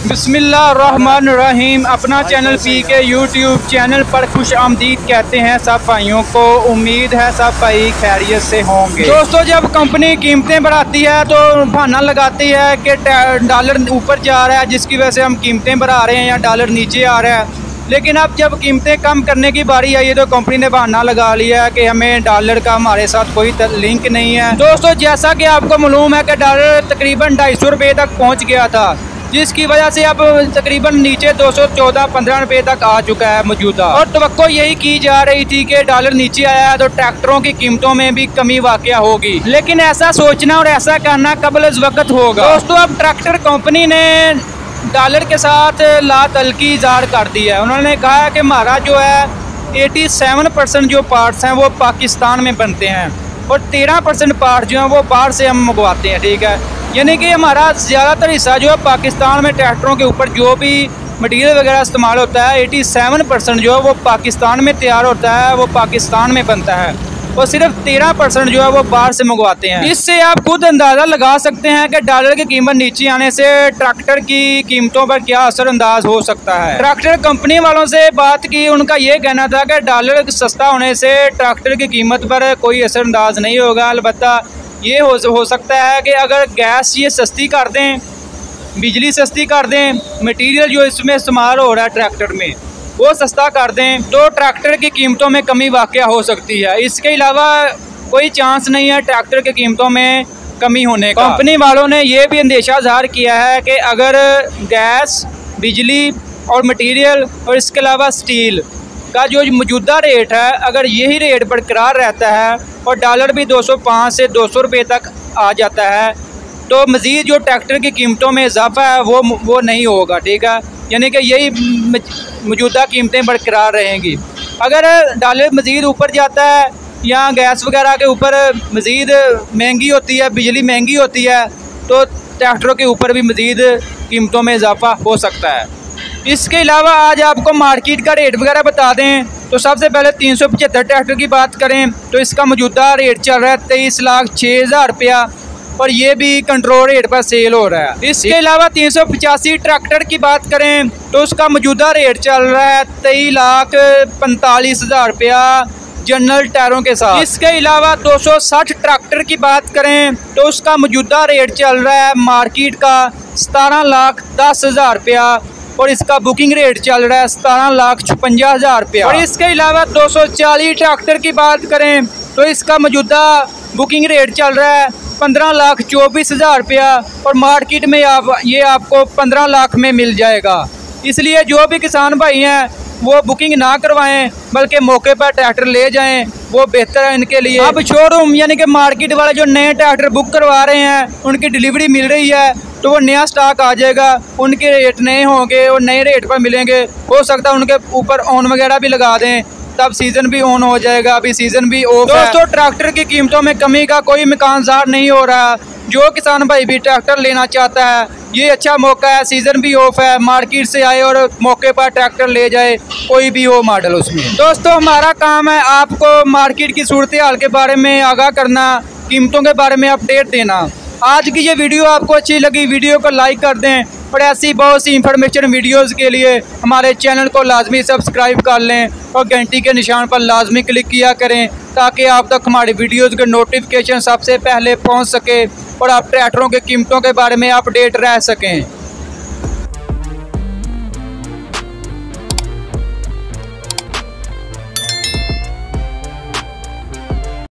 बिस्मिल्लाहिर्रहमानिर्रहीम। अपना चैनल पीके YouTube channel पर खुश आमदीद कहते हैं सब भाइयों को। उम्मीद है सब भाई खैरियत से होंगे। दोस्तों, जब कंपनी कीमतें बढ़ाती है तो बहाना लगाती है कि डॉलर ऊपर जा रहा है, जिसकी वजह से हम कीमतें बढ़ा रहे हैं या डॉलर नीचे आ रहा है। लेकिन अब जब कीमतें कम करने की बारी आई है तो कंपनी ने बहाना लगा लिया है कि हमें डॉलर का हमारे साथ कोई लिंक नहीं है। दोस्तों, जैसा कि आपको मालूम है कि डॉलर तकरीबन 250 रुपये तक पहुंच गया था, जिसकी वजह से अब तकरीबन नीचे 214-15 रुपये तक आ चुका है मौजूदा। और तवक्को यही की जा रही थी कि डॉलर नीचे आया है तो ट्रैक्टरों की कीमतों में भी कमी वाक़या होगी। लेकिन ऐसा सोचना और ऐसा करना कबल वक्त होगा। दोस्तों, अब ट्रैक्टर कंपनी ने डॉलर के साथ लातल्की इज़हार कर दी है। उन्होंने कहा है कि हमारा जो है 87% जो पार्ट्स हैं वो पाकिस्तान में बनते हैं और 13% पार्ट जो हैं वो बाहर से हम मंगवाते हैं। ठीक है, यानी कि हमारा ज़्यादातर हिस्सा जो है पाकिस्तान में ट्रैक्टरों के ऊपर जो भी मटीरियल वगैरह इस्तेमाल होता है 87% जो है वो पाकिस्तान में तैयार होता है, वो पाकिस्तान में बनता है और सिर्फ 13% जो है वो बाहर से मंगवाते हैं। इससे आप खुद अंदाज़ा लगा सकते हैं कि डॉलर की कीमत नीचे आने से ट्रैक्टर की कीमतों पर क्या असरअंदाज हो सकता है। ट्रैक्टर कंपनी वालों से बात की, उनका ये कहना था कि डॉलर सस्ता होने से ट्रैक्टर की कीमत पर कोई असरअंदाज नहीं होगा। अलबत्ता ये हो सकता है कि अगर गैस ये सस्ती कर दें, बिजली सस्ती कर दें, मटीरियल जो इसमें इस्तेमाल हो रहा है ट्रैक्टर में वो सस्ता कर दें तो ट्रैक्टर की कीमतों में कमी वाक़या हो सकती है। इसके अलावा कोई चांस नहीं है ट्रैक्टर की कीमतों में कमी होने का। कंपनी वालों ने यह भी अंदेशा ज़ाहिर किया है कि अगर गैस, बिजली और मटीरियल और इसके अलावा स्टील का जो मौजूदा रेट है, अगर यही रेट बरकरार रहता है और डॉलर भी 205 से 200 रुपये तक आ जाता है तो मज़ीद जो ट्रैक्टर की कीमतों में इजाफा है वो नहीं होगा। ठीक है, यानी कि यही मौजूदा कीमतें बरकरार रहेंगी। अगर डॉलर मज़ीद ऊपर जाता है या गैस वगैरह के ऊपर मज़ीद महंगी होती है, बिजली महंगी होती है तो ट्रैक्टरों के ऊपर भी मज़ीद कीमतों में इजाफा हो सकता है। इसके अलावा आज आपको मार्केट का रेट वगैरह बता दें तो सबसे पहले 375 ट्रैक्टर की बात करें तो इसका मौजूदा रेट चल रहा है 23,06,000 रुपया और ये भी कंट्रोल रेट पर सेल हो रहा है। इसके अलावा 385 ट्रैक्टर की बात करें तो उसका मौजूदा रेट चल रहा है 23,45,000 रुपया जनरल टायरों के साथ। इसके अलावा 260 ट्रैक्टर की बात करें तो उसका मौजूदा रेट चल रहा है मार्केट का 17,10,000 रुपया और इसका बुकिंग रेट चल रहा है 17,56,000 रुपया। और इसके अलावा 240 ट्रैक्टर की बात करें तो इसका मौजूदा बुकिंग रेट चल रहा है 15,24,000 रुपया और मार्केट में ये आपको 15 लाख में मिल जाएगा। इसलिए जो भी किसान भाई हैं वो बुकिंग ना करवाएं बल्कि मौके पर ट्रैक्टर ले जाएं, वो बेहतर है इनके लिए। अब शोरूम यानी कि मार्केट वाले जो नए ट्रैक्टर बुक करवा रहे हैं उनकी डिलीवरी मिल रही है तो वो नया स्टॉक आ जाएगा, उनके रेट नए होंगे और नए रेट पर मिलेंगे। हो सकता है उनके ऊपर ऑन वगैरह भी लगा दें, तब सीज़न भी ऑन हो जाएगा, अभी सीज़न भी ऑफ है। दोस्तों, ट्रैक्टर की कीमतों में कमी का कोई इम्कान ज़ाहिर नहीं हो रहा। जो किसान भाई भी ट्रैक्टर लेना चाहता है ये अच्छा मौका है, सीज़न भी ऑफ है, मार्केट से आए और मौके पर ट्रैक्टर ले जाए, कोई भी हो मॉडल उसमें। दोस्तों, हमारा काम है आपको मार्केट की सूरत हाल के बारे में आगाह करना, कीमतों के बारे में अपडेट देना। आज की ये वीडियो आपको अच्छी लगी, वीडियो को लाइक कर दें और ऐसी बहुत सी इंफॉर्मेशन वीडियोस के लिए हमारे चैनल को लाजमी सब्सक्राइब कर लें और घंटी के निशान पर लाजमी क्लिक किया करें ताकि आप तक हमारी वीडियोस के नोटिफिकेशन सबसे पहले पहुंच सके और आप ट्रैक्टरों के कीमतों के बारे में अपडेट रह सकें।